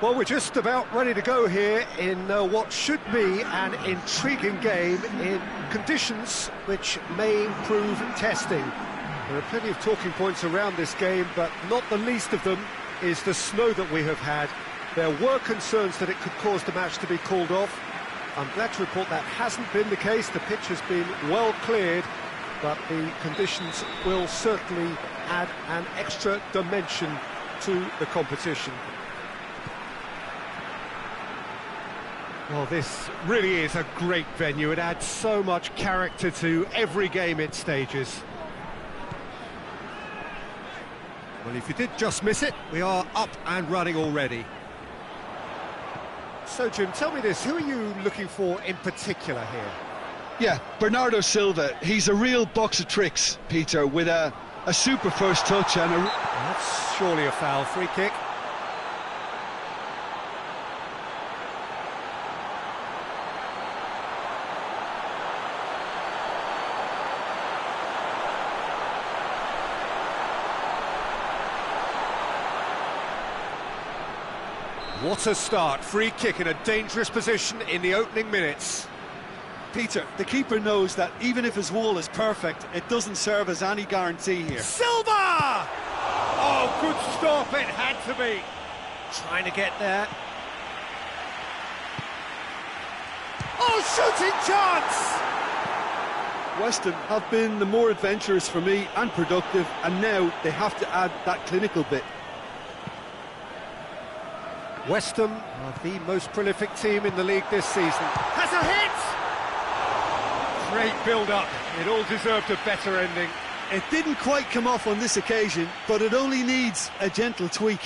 Well, we're just about ready to go here in what should be an intriguing game in conditions which may prove testing. There are plenty of talking points around this game, but not the least of them is the snow that we have had. There were concerns that it could cause the match to be called off. I'm glad to report that hasn't been the case. The pitch has been well cleared, but the conditions will certainly add an extra dimension to the competition. Well, this really is a great venue. It adds so much character to every game it stages. Well, if you did just miss it, we are up and running already. So, Jim, tell me this, who are you looking for in particular here? Yeah, Bernardo Silva. He's a real box of tricks, Peter, with a super first touch and a... That's surely a foul. Free kick. What a start, free kick in a dangerous position in the opening minutes. Peter, the keeper knows that even if his wall is perfect, it doesn't serve as any guarantee here. Silva! Oh, good stop, it had to be. Trying to get there. Oh, shooting chance! West Ham have been the more adventurous for me and productive, and now they have to add that clinical bit. West Ham are the most prolific team in the league this season. Has a hit! Great build-up. It all deserved a better ending. It didn't quite come off on this occasion, but it only needs a gentle tweak.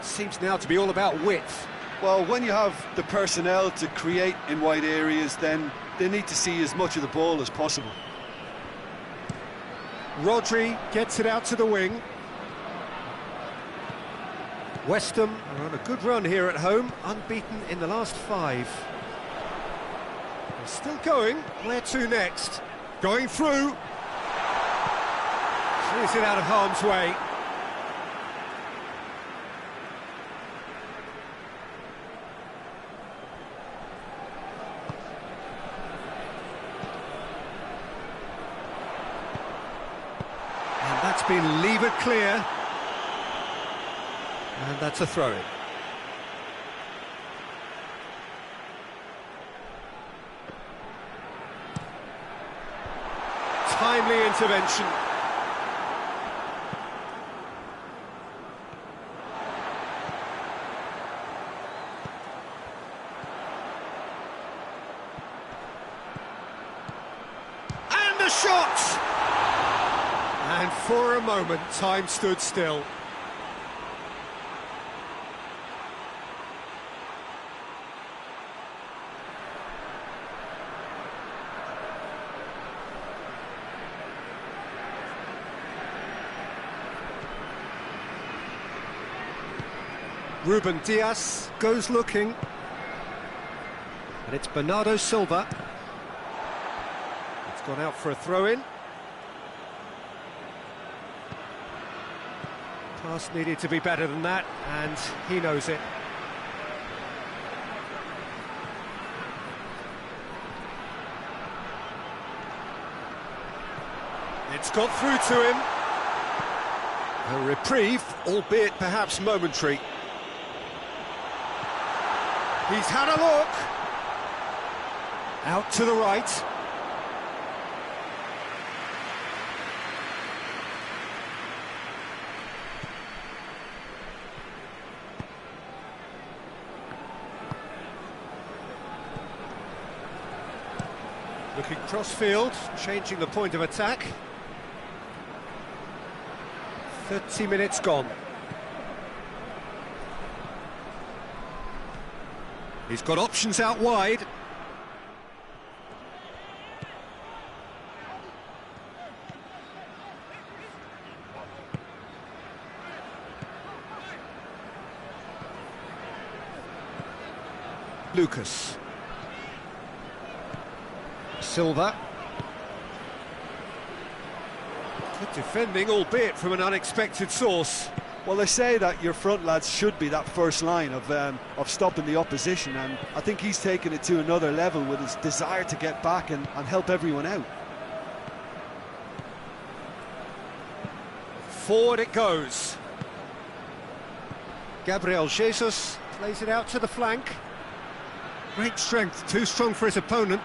Seems now to be all about width. Well, when you have the personnel to create in wide areas, then they need to see as much of the ball as possible. Rodri gets it out to the wing. West Ham are on a good run here at home, unbeaten in the last 5. They're still going. Where to next? Going through. Clears it out of harm's way. That's been levered clear, and that's a throw-in. Timely intervention. And the shot! And for a moment, time stood still. Ruben Dias goes looking. And it's Bernardo Silva. It's gone out for a throw-in. Pass needed to be better than that, and he knows it. It's got through to him. A reprieve, albeit perhaps momentary. He's had a look. Out to the right. Looking cross-field, changing the point of attack. 30 minutes gone. He's got options out wide. Lucas. Silva. Good defending, albeit from an unexpected source. Well, they say that your front lads should be that first line of stopping the opposition, and I think he's taken it to another level with his desire to get back and help everyone out. Forward it goes. Gabriel Jesus plays it out to the flank. Great strength, too strong for his opponent.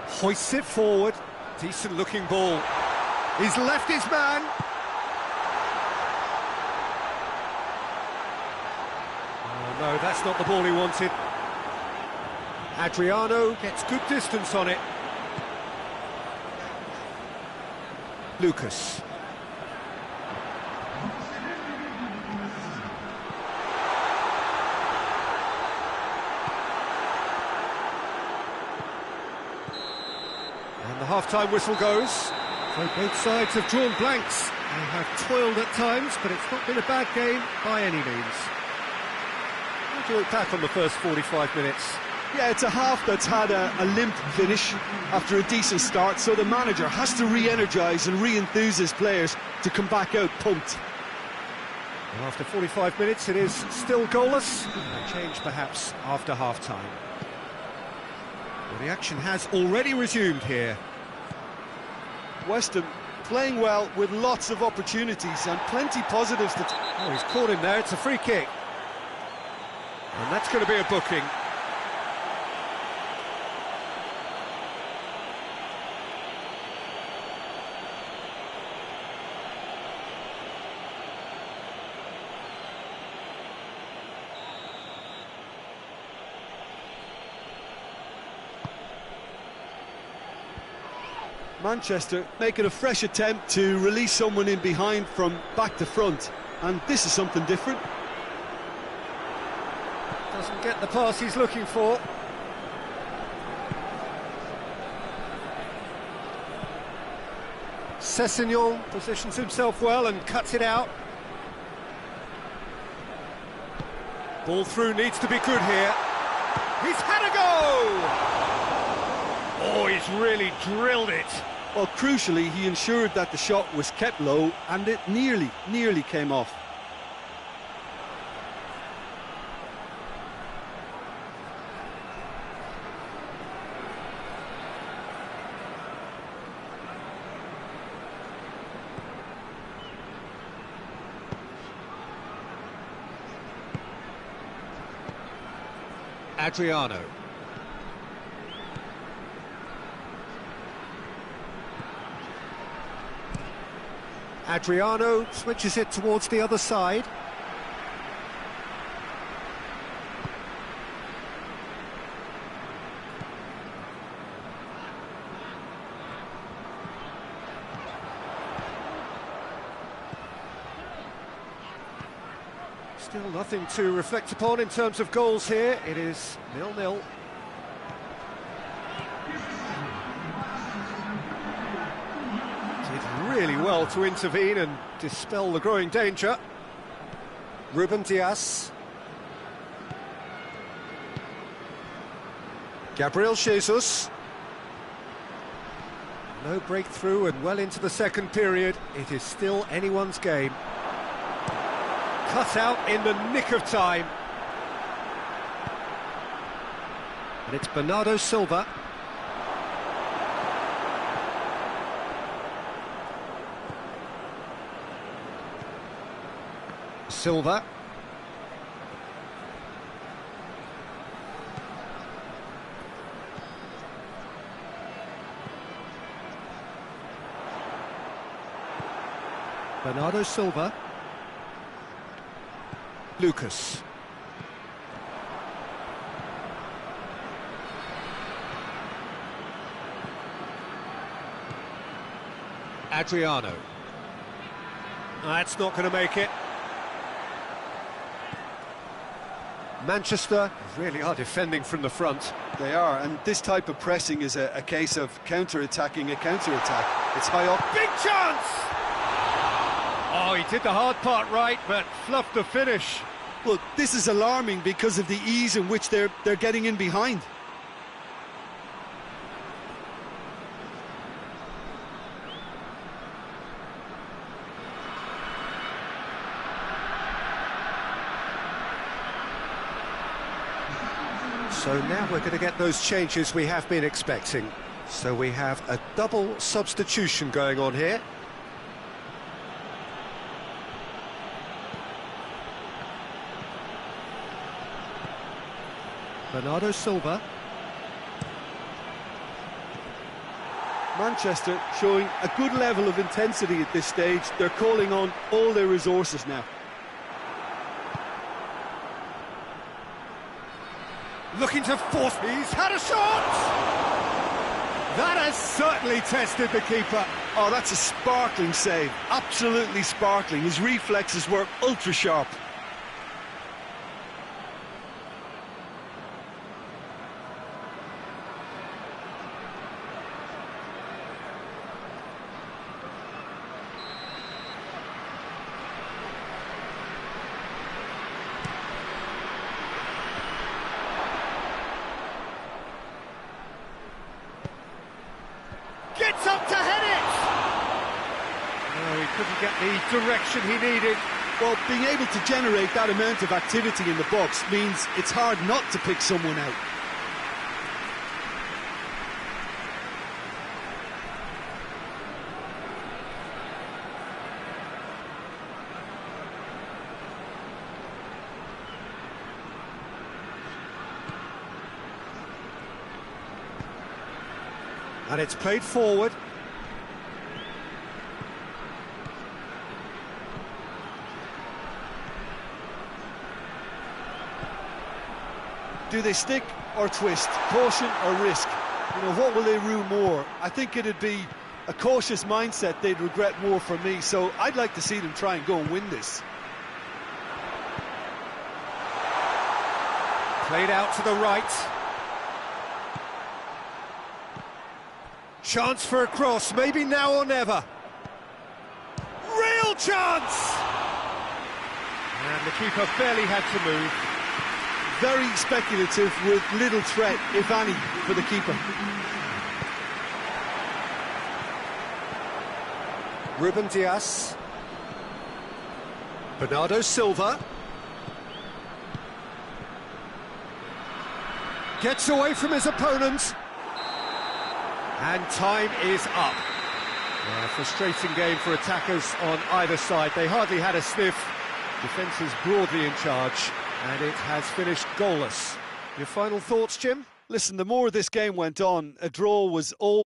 Hoists it forward. Decent looking ball. He's left his man. Oh no, that's not the ball he wanted. Adriano gets good distance on it. Lucas. And the half-time whistle goes. So both sides have drawn blanks. They have toiled at times, but it's not been a bad game by any means. How do you look back on the first 45 minutes? Yeah, it's a half that's had a limp finish after a decent start, so the manager has to re-energise and re-enthuse his players to come back out pumped. Well, after 45 minutes, it is still goalless. A change perhaps after half-time. Well, the action has already resumed here. West Ham playing well with lots of opportunities and plenty positives to... Oh, he's caught him there, it's a free kick. And that's going to be a booking. Manchester making a fresh attempt to release someone in behind from back to front, and this is something different. Doesn't get the pass he's looking for. Sessegnon positions himself well and cuts it out. Ball through needs to be good here. He's had a go! Oh, he's really drilled it. Well, crucially, he ensured that the shot was kept low, and it nearly came off. Adriano. Adriano switches it towards the other side. Still nothing to reflect upon in terms of goals here. It is 0-0. Really well to intervene and dispel the growing danger. Ruben Dias. Gabriel Jesus. No breakthrough and well into the second period. It is still anyone's game. Cut out in the nick of time. And it's Bernardo Silva. Silva. Bernardo Silva. Lucas. Adriano. That's not going to make it. Manchester really are defending from the front. They are, and this type of pressing is a case of counter-attacking a counter-attack. It's high up. Big chance! Oh, he did the hard part right, but fluffed the finish. Well, this is alarming because of the ease in which they're getting in behind. So now we're going to get those changes we have been expecting. So we have a double substitution going on here. Bernardo Silva. Manchester showing a good level of intensity at this stage. They're calling on all their resources now. Looking to force, he's had a shot! That has certainly tested the keeper. Oh, that's a sparkling save, absolutely sparkling. His reflexes were ultra sharp. Gets up to head it! No, he couldn't get the direction he needed. Well, being able to generate that amount of activity in the box means it's hard not to pick someone out. And it's played forward. Do they stick or twist? Caution or risk? You know, what will they rue more? I think it'd be a cautious mindset they'd regret more for me, so I'd like to see them try and go and win this. Played out to the right. Chance for a cross, maybe now or never. Real chance! And the keeper barely had to move. Very speculative with little threat, if any, for the keeper. Ruben Dias. Bernardo Silva. Gets away from his opponent. And time is up. Yeah, frustrating game for attackers on either side. They hardly had a sniff. Defence is broadly in charge, and it has finished goalless. Your final thoughts, Jim? Listen, the more this game went on, a draw was all